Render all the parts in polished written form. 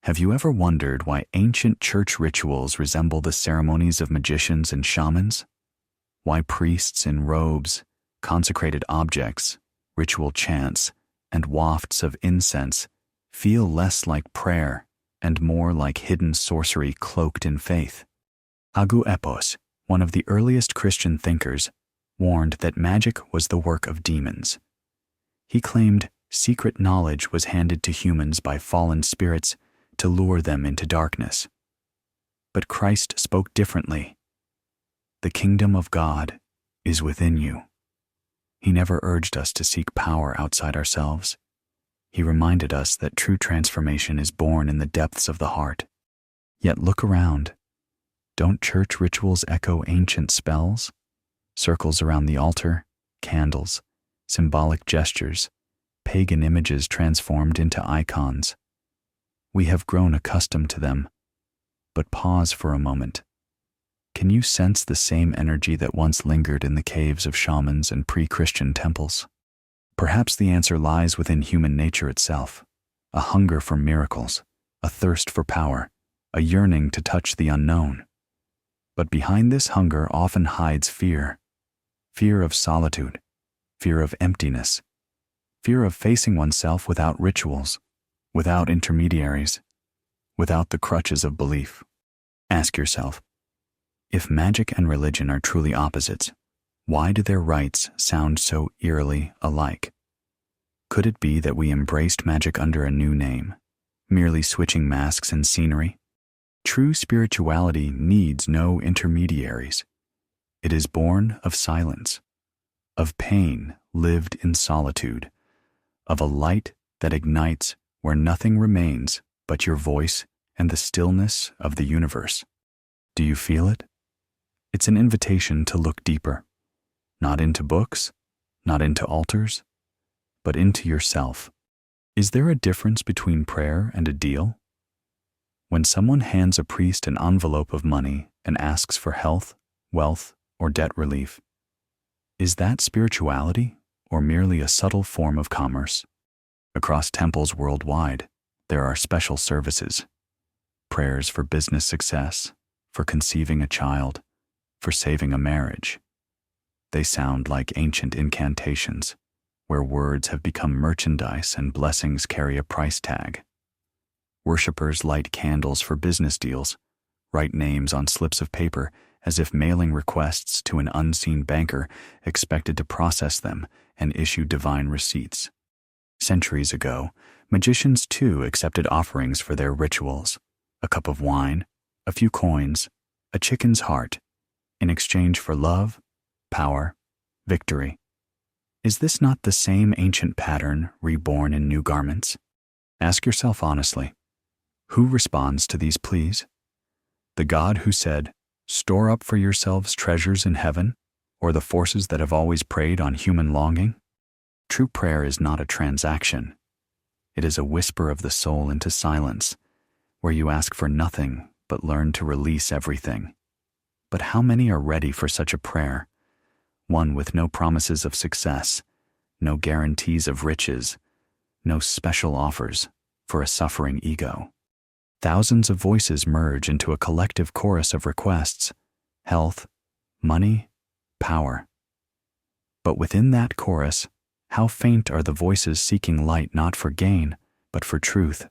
Have you ever wondered why ancient church rituals resemble the ceremonies of magicians and shamans? Why priests in robes, consecrated objects, ritual chants, and wafts of incense feel less like prayer and more like hidden sorcery cloaked in faith? Agu Epos, one of the earliest Christian thinkers, warned that magic was the work of demons. He claimed secret knowledge was handed to humans by fallen spirits to lure them into darkness. But Christ spoke differently. The kingdom of God is within you. He never urged us to seek power outside ourselves. He reminded us that true transformation is born in the depths of the heart. Yet look around. Don't church rituals echo ancient spells? Circles around the altar, candles, symbolic gestures, pagan images transformed into icons. We have grown accustomed to them. But pause for a moment. Can you sense the same energy that once lingered in the caves of shamans and pre-Christian temples? Perhaps the answer lies within human nature itself, a hunger for miracles, a thirst for power, a yearning to touch the unknown. But behind this hunger often hides fear. Fear of solitude, fear of emptiness, fear of facing oneself without rituals, without intermediaries, without the crutches of belief. Ask yourself, if magic and religion are truly opposites, why do their rites sound so eerily alike? Could it be that we embraced magic under a new name, merely switching masks and scenery? True spirituality needs no intermediaries. It is born of silence, of pain lived in solitude, of a light that ignites where nothing remains but your voice and the stillness of the universe. Do you feel it? It's an invitation to look deeper, not into books, not into altars, but into yourself. Is there a difference between prayer and a deal? When someone hands a priest an envelope of money and asks for health, wealth, or debt relief, is that spirituality or merely a subtle form of commerce? Across temples worldwide, there are special services. Prayers for business success, for conceiving a child, for saving a marriage. They sound like ancient incantations, where words have become merchandise and blessings carry a price tag. Worshippers light candles for business deals, write names on slips of paper as if mailing requests to an unseen banker expected to process them and issue divine receipts. Centuries ago, magicians too accepted offerings for their rituals, a cup of wine, a few coins, a chicken's heart, in exchange for love, power, victory. Is this not the same ancient pattern reborn in new garments? Ask yourself honestly, who responds to these pleas? The God who said, "Store up for yourselves treasures in heaven," or the forces that have always preyed on human longing? True prayer is not a transaction. It is a whisper of the soul into silence, where you ask for nothing but learn to release everything. But how many are ready for such a prayer? One with no promises of success, no guarantees of riches, no special offers for a suffering ego. Thousands of voices merge into a collective chorus of requests: health, money, power. But within that chorus, how faint are the voices seeking light not for gain, but for truth?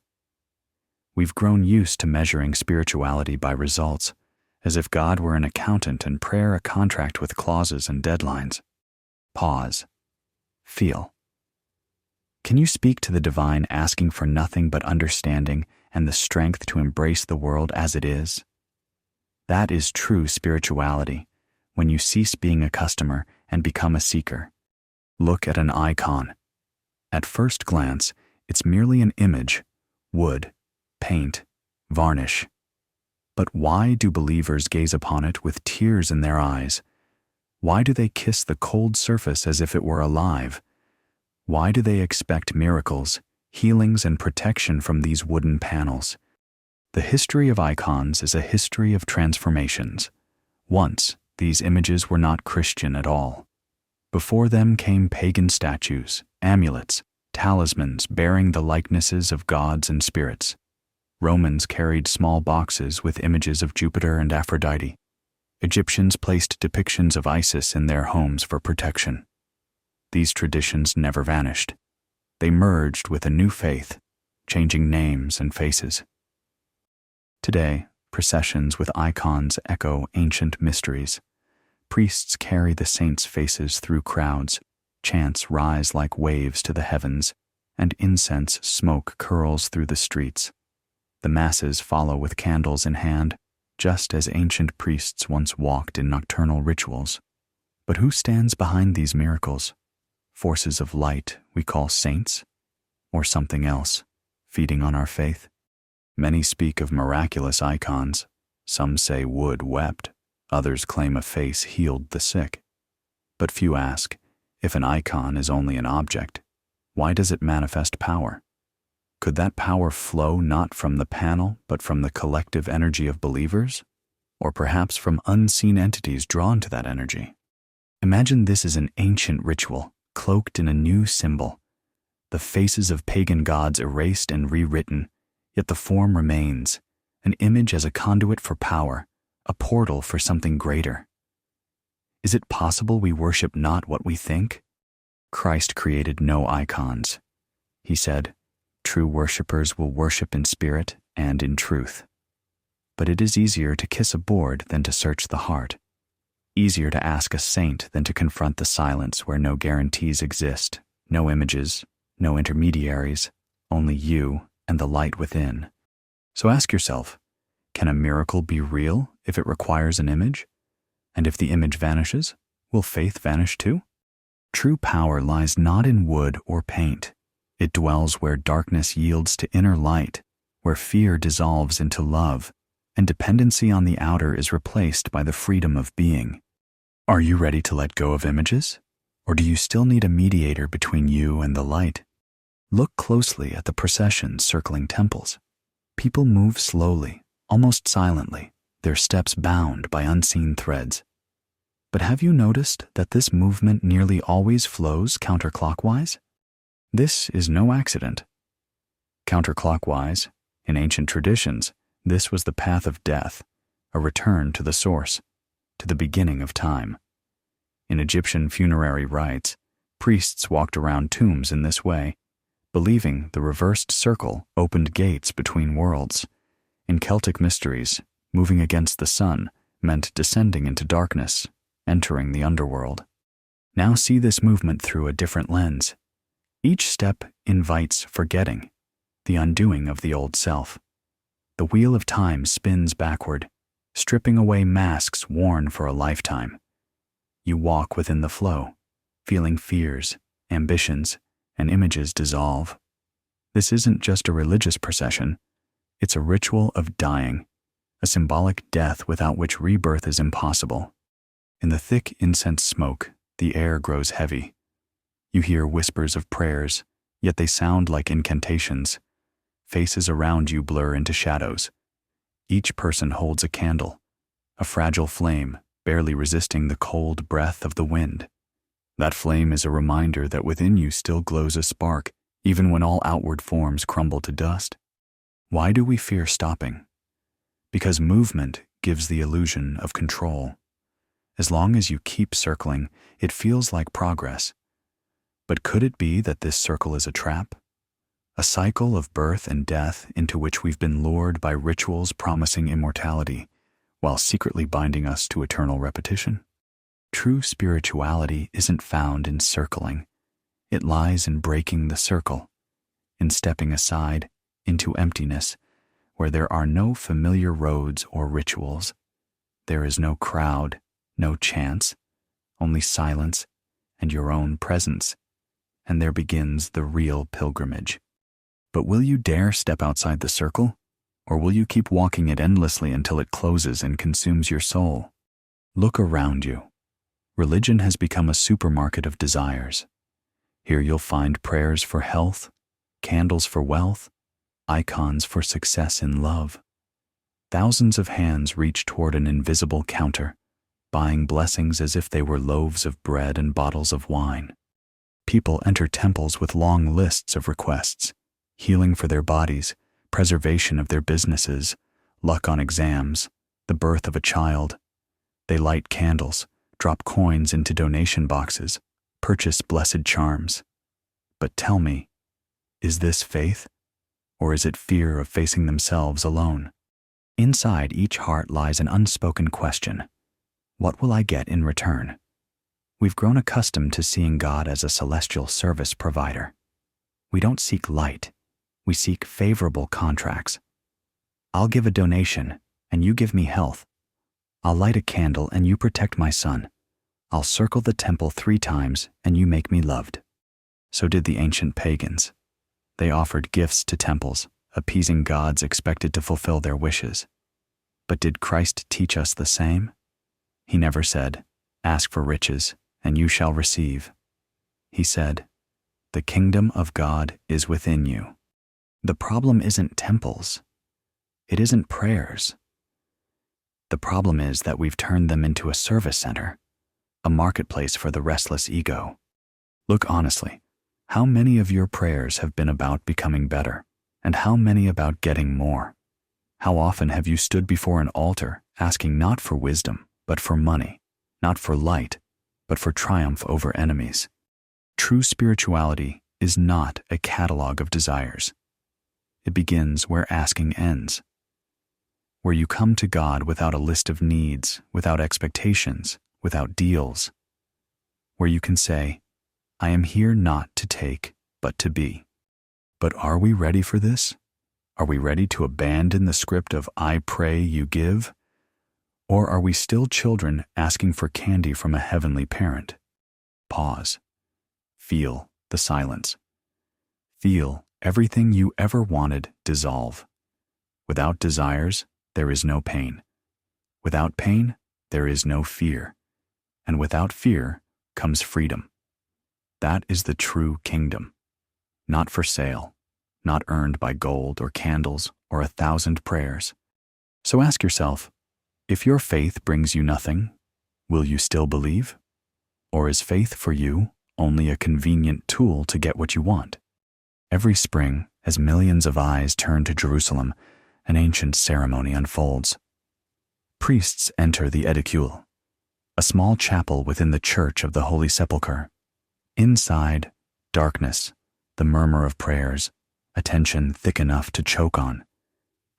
We've grown used to measuring spirituality by results, as if God were an accountant and prayer a contract with clauses and deadlines. Pause. Feel. Can you speak to the divine asking for nothing but understanding and the strength to embrace the world as it is? That is true spirituality, when you cease being a customer and become a seeker. Look at an icon. At first glance, it's merely an image, wood, paint, varnish. But why do believers gaze upon it with tears in their eyes? Why do they kiss the cold surface as if it were alive? Why do they expect miracles, healings, and protection from these wooden panels? The history of icons is a history of transformations. Once, these images were not Christian at all. Before them came pagan statues, amulets, talismans bearing the likenesses of gods and spirits. Romans carried small boxes with images of Jupiter and Aphrodite. Egyptians placed depictions of Isis in their homes for protection. These traditions never vanished. They merged with a new faith, changing names and faces. Today, processions with icons echo ancient mysteries. Priests carry the saints' faces through crowds, chants rise like waves to the heavens, and incense smoke curls through the streets. The masses follow with candles in hand, just as ancient priests once walked in nocturnal rituals. But who stands behind these miracles? Forces of light we call saints? Or something else, feeding on our faith? Many speak of miraculous icons. Some say wood wept, others claim a face healed the sick. But few ask, if an icon is only an object, why does it manifest power? Could that power flow not from the panel, but from the collective energy of believers? Or perhaps from unseen entities drawn to that energy? Imagine this as an ancient ritual, cloaked in a new symbol. The faces of pagan gods erased and rewritten, yet the form remains, an image as a conduit for power, a portal for something greater. Is it possible we worship not what we think? Christ created no icons. He said, "True worshippers will worship in spirit and in truth." But it is easier to kiss a board than to search the heart. Easier to ask a saint than to confront the silence where no guarantees exist, no images, no intermediaries, only you and the light within. So ask yourself, can a miracle be real if it requires an image? And if the image vanishes, will faith vanish too? True power lies not in wood or paint. It dwells where darkness yields to inner light, where fear dissolves into love, and dependency on the outer is replaced by the freedom of being. Are you ready to let go of images? Or do you still need a mediator between you and the light? Look closely at the processions circling temples. People move slowly, almost silently, their steps bound by unseen threads. But have you noticed that this movement nearly always flows counterclockwise? This is no accident. Counterclockwise, in ancient traditions, this was the path of death, a return to the source, to the beginning of time. In Egyptian funerary rites, priests walked around tombs in this way, believing the reversed circle opened gates between worlds. In Celtic mysteries, moving against the sun meant descending into darkness, entering the underworld. Now see this movement through a different lens. Each step invites forgetting, the undoing of the old self. The wheel of time spins backward, stripping away masks worn for a lifetime. You walk within the flow, feeling fears, ambitions, and images dissolve. This isn't just a religious procession, it's a ritual of dying, a symbolic death without which rebirth is impossible. In the thick incense smoke, the air grows heavy. You hear whispers of prayers, yet they sound like incantations. Faces around you blur into shadows. Each person holds a candle, a fragile flame barely resisting the cold breath of the wind. That flame is a reminder that within you still glows a spark, even when all outward forms crumble to dust. Why do we fear stopping? Because movement gives the illusion of control. As long as you keep circling, it feels like progress. But could it be that this circle is a trap? A cycle of birth and death into which we've been lured by rituals promising immortality, while secretly binding us to eternal repetition? True spirituality isn't found in circling. It lies in breaking the circle, in stepping aside into emptiness, where there are no familiar roads or rituals. There is no crowd, no chance, only silence and your own presence. And there begins the real pilgrimage. But will you dare step outside the circle? Or will you keep walking it endlessly until it closes and consumes your soul? Look around you. Religion has become a supermarket of desires. Here you'll find prayers for health, candles for wealth, icons for success in love. Thousands of hands reach toward an invisible counter, buying blessings as if they were loaves of bread and bottles of wine. People enter temples with long lists of requests, healing for their bodies, preservation of their businesses, luck on exams, the birth of a child. They light candles, drop coins into donation boxes, purchase blessed charms. But tell me, is this faith? Or is it fear of facing themselves alone? Inside each heart lies an unspoken question. What will I get in return? We've grown accustomed to seeing God as a celestial service provider. We don't seek light. We seek favorable contracts. I'll give a donation, and you give me health. I'll light a candle, and you protect my son. I'll circle the temple 3 times, and you make me loved. So did the ancient pagans. They offered gifts to temples, appeasing gods expected to fulfill their wishes. But did Christ teach us the same? He never said, "Ask for riches, and you shall receive." He said, "The kingdom of God is within you." The problem isn't temples. It isn't prayers. The problem is that we've turned them into a service center, a marketplace for the restless ego. Look honestly, how many of your prayers have been about becoming better, and how many about getting more? How often have you stood before an altar asking not for wisdom, but for money, not for light, but for triumph over enemies? True spirituality is not a catalog of desires. It begins where asking ends, where you come to God without a list of needs, without expectations, without deals, where you can say, "I am here not to take, but to be." But are we ready for this? Are we ready to abandon the script of "I pray, you give"? Or are we still children asking for candy from a heavenly parent? Pause. Feel the silence. Feel everything you ever wanted dissolve. Without desires, there is no pain. Without pain, there is no fear. And without fear comes freedom. That is the true kingdom. Not for sale, not earned by gold or candles or 1,000 prayers. So ask yourself, if your faith brings you nothing, will you still believe? Or is faith for you only a convenient tool to get what you want? Every spring, as millions of eyes turn to Jerusalem, an ancient ceremony unfolds. Priests enter the Edicule, a small chapel within the Church of the Holy Sepulchre. Inside, darkness, the murmur of prayers, a tension thick enough to choke on.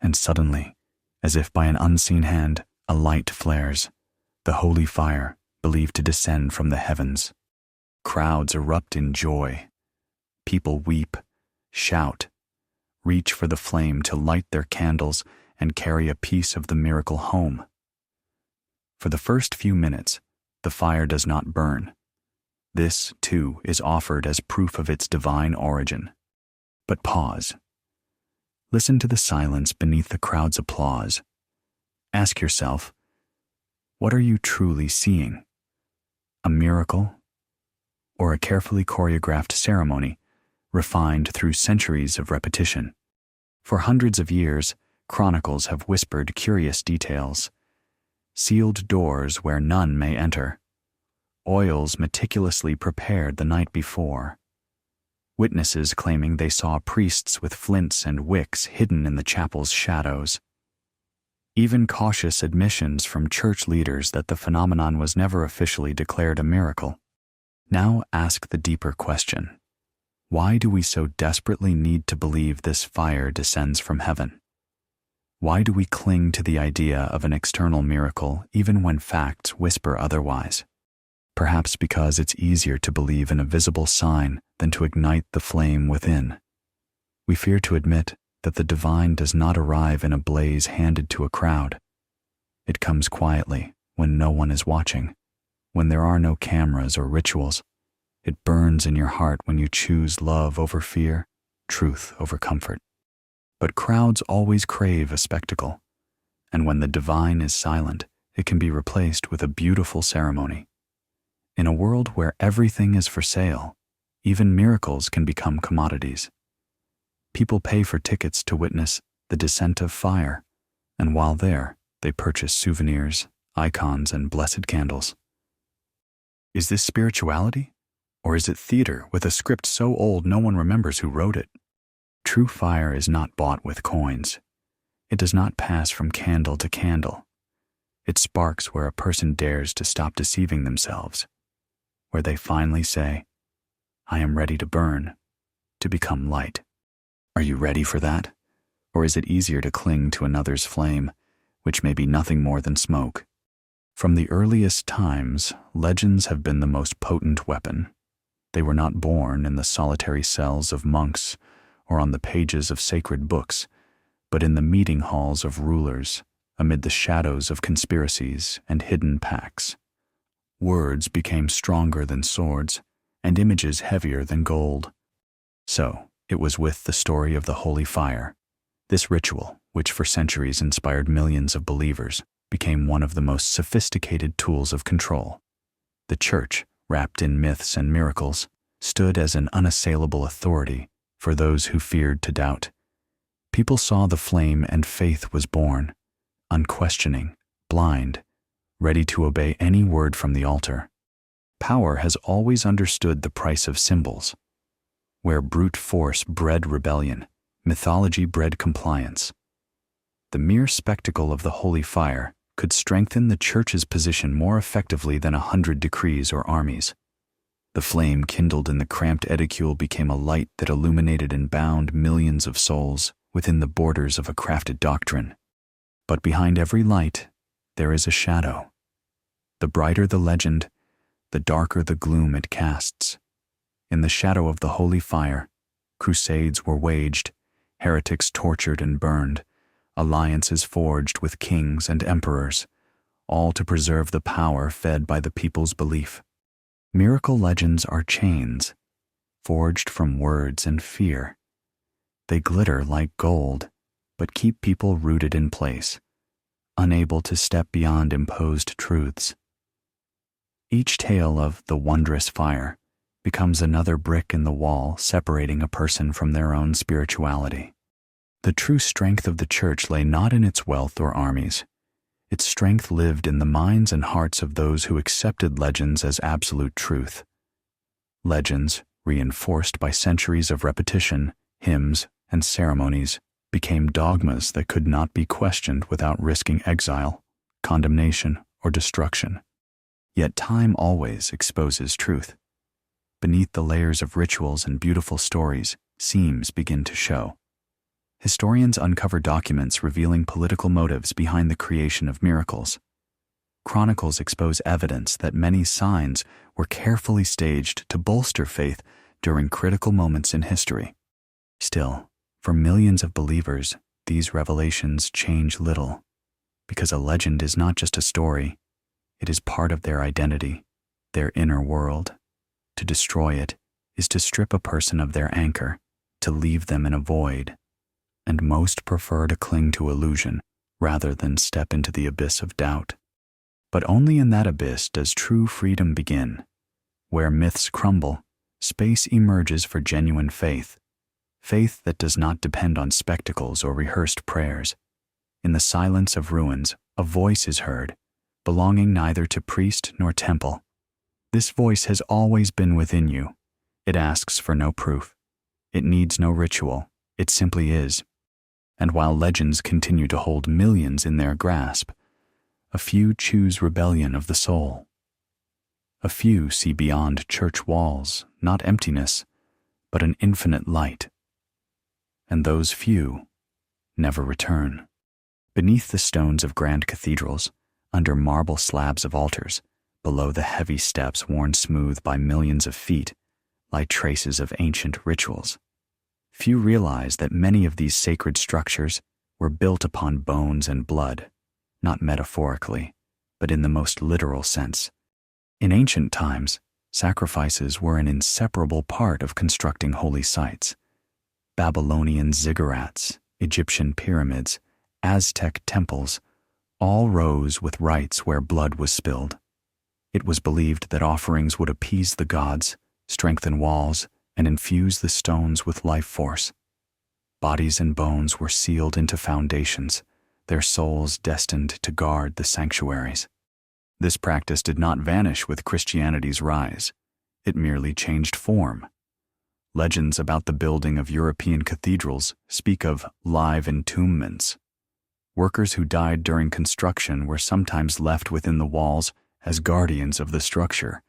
And suddenly, as if by an unseen hand, a light flares, the holy fire believed to descend from the heavens. Crowds erupt in joy. People weep, shout, reach for the flame to light their candles and carry a piece of the miracle home. For the first few minutes, the fire does not burn. This, too, is offered as proof of its divine origin. But pause. Listen to the silence beneath the crowd's applause. Ask yourself, what are you truly seeing? A miracle? Or a carefully choreographed ceremony, refined through centuries of repetition? For hundreds of years, chronicles have whispered curious details. Sealed doors where none may enter. Oils meticulously prepared the night before. Witnesses claiming they saw priests with flints and wicks hidden in the chapel's shadows. Even cautious admissions from church leaders that the phenomenon was never officially declared a miracle. Now ask the deeper question. Why do we so desperately need to believe this fire descends from heaven? Why do we cling to the idea of an external miracle even when facts whisper otherwise? Perhaps because it's easier to believe in a visible sign than to ignite the flame within. We fear to admit that the divine does not arrive in a blaze handed to a crowd. It comes quietly when no one is watching, when there are no cameras or rituals. It burns in your heart when you choose love over fear, truth over comfort. But crowds always crave a spectacle, and when the divine is silent, it can be replaced with a beautiful ceremony. In a world where everything is for sale, even miracles can become commodities. People pay for tickets to witness the descent of fire, and while there, they purchase souvenirs, icons, and blessed candles. Is this spirituality? Or is it theater with a script so old no one remembers who wrote it? True fire is not bought with coins. It does not pass from candle to candle. It sparks where a person dares to stop deceiving themselves, where they finally say, I am ready to burn, to become light. Are you ready for that? Or is it easier to cling to another's flame, which may be nothing more than smoke? From the earliest times, legends have been the most potent weapon. They were not born in the solitary cells of monks or on the pages of sacred books, but in the meeting halls of rulers, amid the shadows of conspiracies and hidden pacts. Words became stronger than swords, and images heavier than gold. So, it was with the story of the holy fire. This ritual, which for centuries inspired millions of believers, became one of the most sophisticated tools of control. The Church, wrapped in myths and miracles, stood as an unassailable authority for those who feared to doubt. People saw the flame and faith was born, unquestioning, blind, ready to obey any word from the altar. Power has always understood the price of symbols. Where brute force bred rebellion, mythology bred compliance. The mere spectacle of the holy fire could strengthen the Church's position more effectively than 100 decrees or armies. The flame kindled in the cramped edicule became a light that illuminated and bound millions of souls within the borders of a crafted doctrine. But behind every light, there is a shadow. The brighter the legend, the darker the gloom it casts. In the shadow of the holy fire, crusades were waged, heretics tortured and burned, alliances forged with kings and emperors, all to preserve the power fed by the people's belief. Miracle legends are chains, forged from words and fear. They glitter like gold, but keep people rooted in place, unable to step beyond imposed truths. Each tale of the wondrous fire becomes another brick in the wall separating a person from their own spirituality. The true strength of the Church lay not in its wealth or armies. Its strength lived in the minds and hearts of those who accepted legends as absolute truth. Legends, reinforced by centuries of repetition, hymns, and ceremonies, became dogmas that could not be questioned without risking exile, condemnation, or destruction. Yet time always exposes truth. Beneath the layers of rituals and beautiful stories, seams begin to show. Historians uncover documents revealing political motives behind the creation of miracles. Chronicles expose evidence that many signs were carefully staged to bolster faith during critical moments in history. Still, for millions of believers, these revelations change little, because a legend is not just a story, it is part of their identity, their inner world. To destroy it is to strip a person of their anchor, to leave them in a void, and most prefer to cling to illusion rather than step into the abyss of doubt. But only in that abyss does true freedom begin. Where myths crumble, space emerges for genuine faith, faith that does not depend on spectacles or rehearsed prayers. In the silence of ruins, a voice is heard, belonging neither to priest nor temple. This voice has always been within you. It asks for no proof. It needs no ritual. It simply is. And while legends continue to hold millions in their grasp, a few choose rebellion of the soul. A few see beyond church walls, not emptiness, but an infinite light. And those few never return. Beneath the stones of grand cathedrals, under marble slabs of altars, below the heavy steps worn smooth by millions of feet, lie traces of ancient rituals. Few realize that many of these sacred structures were built upon bones and blood, not metaphorically, but in the most literal sense. In ancient times, sacrifices were an inseparable part of constructing holy sites. Babylonian ziggurats, Egyptian pyramids, Aztec temples, all rose with rites where blood was spilled. It was believed that offerings would appease the gods, strengthen walls, and infuse the stones with life force. Bodies and bones were sealed into foundations, their souls destined to guard the sanctuaries. This practice did not vanish with Christianity's rise. It merely changed form. Legends about the building of European cathedrals speak of live entombments. Workers who died during construction were sometimes left within the walls as guardians of the structure,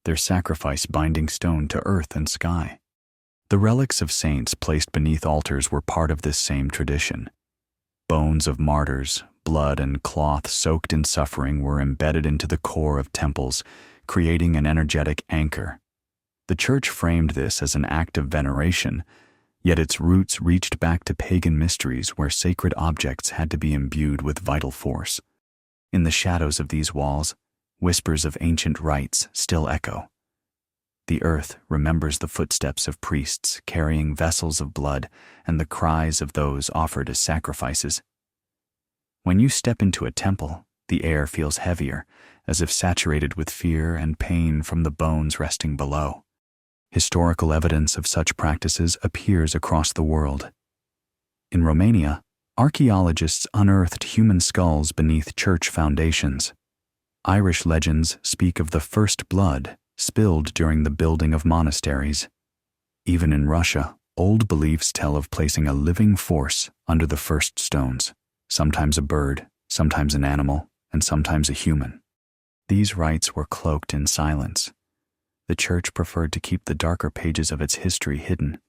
their sacrifice binding stone to earth and sky. The relics of saints placed beneath altars were part of this same tradition. Bones of martyrs, blood and cloth soaked in suffering were embedded into the core of temples, creating an energetic anchor. The Church framed this as an act of veneration, yet its roots reached back to pagan mysteries where sacred objects had to be imbued with vital force. In the shadows of these walls, whispers of ancient rites still echo. The earth remembers the footsteps of priests carrying vessels of blood and the cries of those offered as sacrifices. When you step into a temple, the air feels heavier, as if saturated with fear and pain from the bones resting below. Historical evidence of such practices appears across the world. In Romania, archaeologists unearthed human skulls beneath church foundations. Irish legends speak of the first blood spilled during the building of monasteries. Even in Russia, old beliefs tell of placing a living force under the first stones, sometimes a bird, sometimes an animal, and sometimes a human. These rites were cloaked in silence. The Church preferred to keep the darker pages of its history hidden,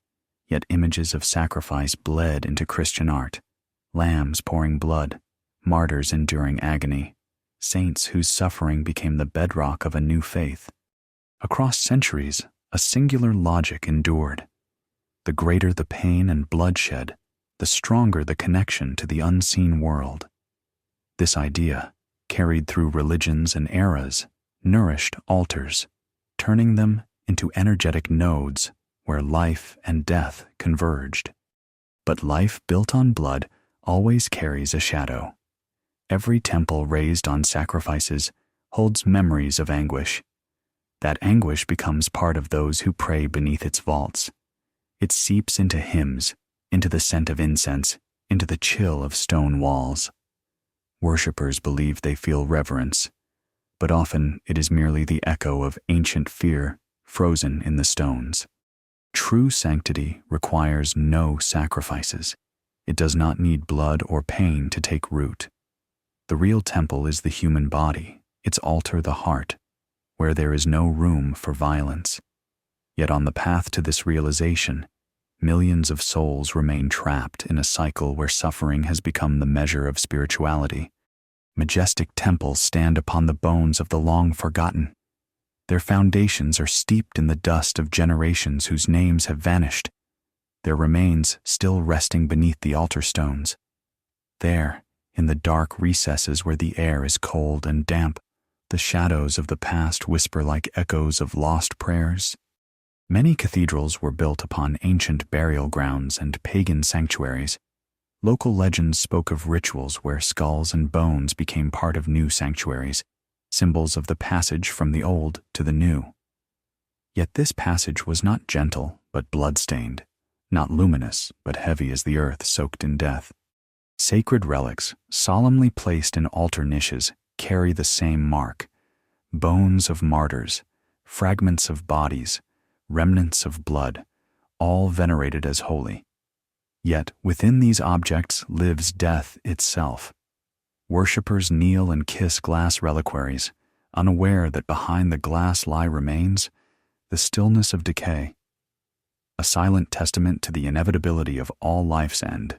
yet images of sacrifice bled into Christian art. Lambs pouring blood, martyrs enduring agony, saints whose suffering became the bedrock of a new faith. Across centuries, a singular logic endured. The greater the pain and bloodshed, the stronger the connection to the unseen world. This idea, carried through religions and eras, nourished altars, turning them into energetic nodes where life and death converged. But life built on blood always carries a shadow. Every temple raised on sacrifices holds memories of anguish. That anguish becomes part of those who pray beneath its vaults. It seeps into hymns, into the scent of incense, into the chill of stone walls. Worshippers believe they feel reverence, but often it is merely the echo of ancient fear frozen in the stones. True sanctity requires no sacrifices. It does not need blood or pain to take root. The real temple is the human body, its altar the heart, where there is no room for violence. Yet on the path to this realization, millions of souls remain trapped in a cycle where suffering has become the measure of spirituality. Majestic temples stand upon the bones of the long forgotten. Their foundations are steeped in the dust of generations whose names have vanished, their remains still resting beneath the altar stones. There, in the dark recesses where the air is cold and damp, the shadows of the past whisper like echoes of lost prayers. Many cathedrals were built upon ancient burial grounds and pagan sanctuaries. Local legends spoke of rituals where skulls and bones became part of new sanctuaries, symbols of the passage from the old to the new. Yet this passage was not gentle but blood-stained, not luminous but heavy as the earth soaked in death. Sacred relics, solemnly placed in altar niches, carry the same mark: bones of martyrs, fragments of bodies, remnants of blood, all venerated as holy. Yet within these objects lives death itself. Worshippers kneel and kiss glass reliquaries, unaware that behind the glass lie remains, the stillness of decay, a silent testament to the inevitability of all life's end.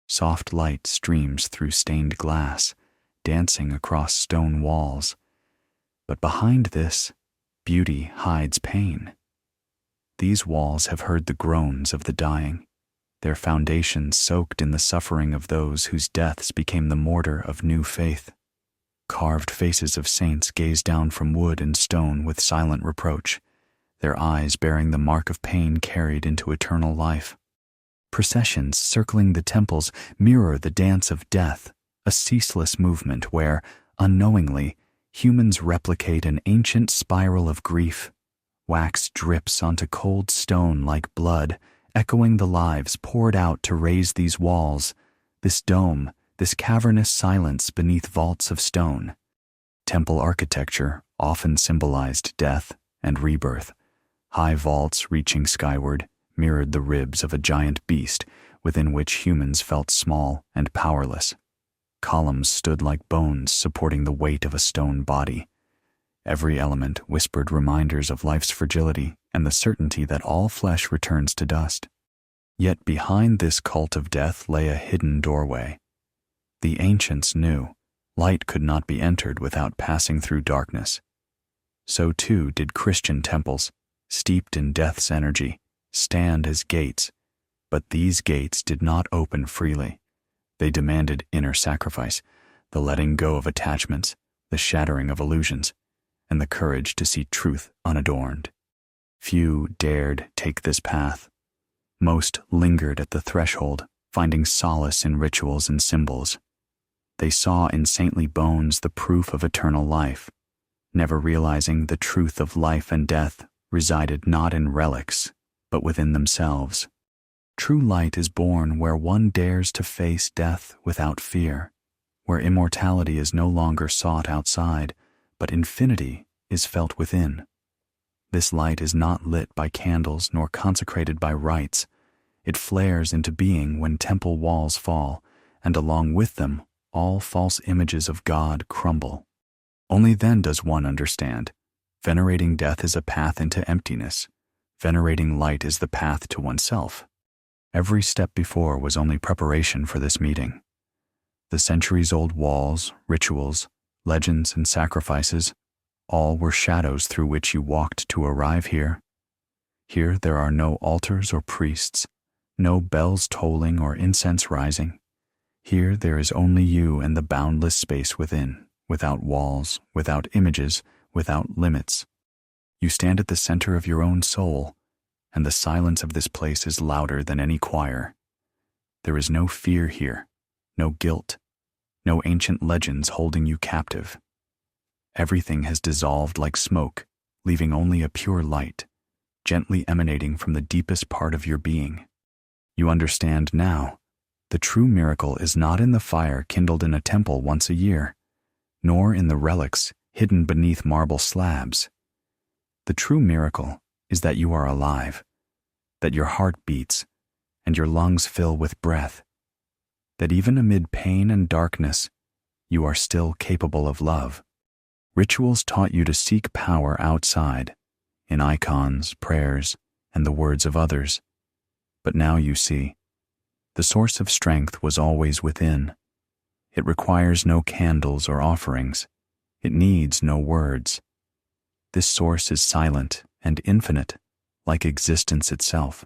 Soft light streams through stained glass, dancing across stone walls. But behind this, beauty hides pain. These walls have heard the groans of the dying, their foundations soaked in the suffering of those whose deaths became the mortar of new faith. Carved faces of saints gaze down from wood and stone with silent reproach, their eyes bearing the mark of pain carried into eternal life. Processions circling the temples mirror the dance of death, a ceaseless movement where, unknowingly, humans replicate an ancient spiral of grief. Wax drips onto cold stone like blood, echoing the lives poured out to raise these walls, this dome, this cavernous silence beneath vaults of stone. Temple architecture often symbolized death and rebirth, high vaults reaching skyward, mirrored the ribs of a giant beast within which humans felt small and powerless. Columns stood like bones supporting the weight of a stone body. Every element whispered reminders of life's fragility and the certainty that all flesh returns to dust. Yet behind this cult of death lay a hidden doorway. The ancients knew light could not be entered without passing through darkness. So too did Christian temples, steeped in death's energy, stand as gates. But these gates did not open freely. They demanded inner sacrifice, the letting go of attachments, the shattering of illusions, and the courage to see truth unadorned. Few dared take this path. Most lingered at the threshold, finding solace in rituals and symbols. They saw in saintly bones the proof of eternal life, never realizing the truth of life and death resided not in relics, but within themselves. True light is born where one dares to face death without fear, where immortality is no longer sought outside, but infinity is felt within. This light is not lit by candles nor consecrated by rites. It flares into being when temple walls fall, and along with them, all false images of God crumble. Only then does one understand. Venerating death is a path into emptiness. Venerating light is the path to oneself. Every step before was only preparation for this meeting. The centuries-old walls, rituals, legends, and sacrifices, all were shadows through which you walked to arrive here. Here there are no altars or priests, no bells tolling or incense rising. Here there is only you and the boundless space within, without walls, without images, without limits. You stand at the center of your own soul, and the silence of this place is louder than any choir. There is no fear here, no guilt, no ancient legends holding you captive. Everything has dissolved like smoke, leaving only a pure light, gently emanating from the deepest part of your being. You understand now. The true miracle is not in the fire kindled in a temple once a year, nor in the relics hidden beneath marble slabs. The true miracle is that you are alive, that your heart beats, and your lungs fill with breath, that even amid pain and darkness, you are still capable of love. Rituals taught you to seek power outside, in icons, prayers, and the words of others. But now you see, the source of strength was always within. It requires no candles or offerings. It needs no words. This source is silent and infinite, like existence itself.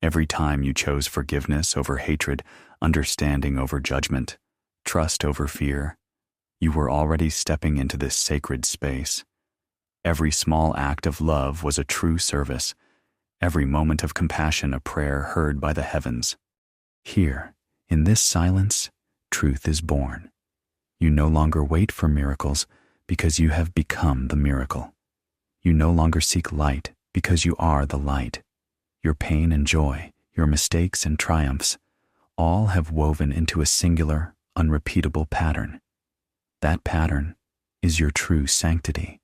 Every time you chose forgiveness over hatred, understanding over judgment, trust over fear, you were already stepping into this sacred space. Every small act of love was a true service, every moment of compassion a prayer heard by the heavens. Here, in this silence, truth is born. You no longer wait for miracles because you have become the miracle. You no longer seek light because you are the light. Your pain and joy, your mistakes and triumphs, all have woven into a singular, unrepeatable pattern. That pattern is your true sanctity.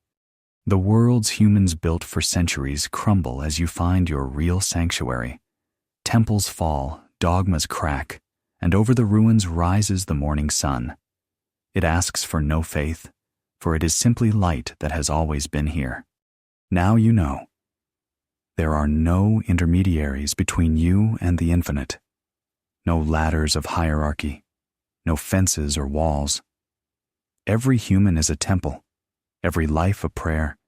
The worlds humans built for centuries crumble as you find your real sanctuary. Temples fall, dogmas crack, and over the ruins rises the morning sun. It asks for no faith, for it is simply light that has always been here. Now you know. There are no intermediaries between you and the infinite. No ladders of hierarchy, no fences or walls. Every human is a temple, every life a prayer,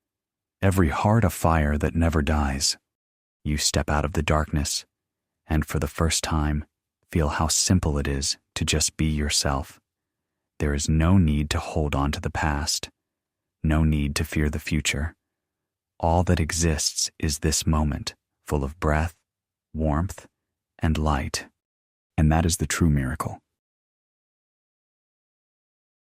every heart a fire that never dies. You step out of the darkness, and for the first time, feel how simple it is to just be yourself. There is no need to hold on to the past, no need to fear the future. All that exists is this moment, full of breath, warmth, and light. And that is the true miracle.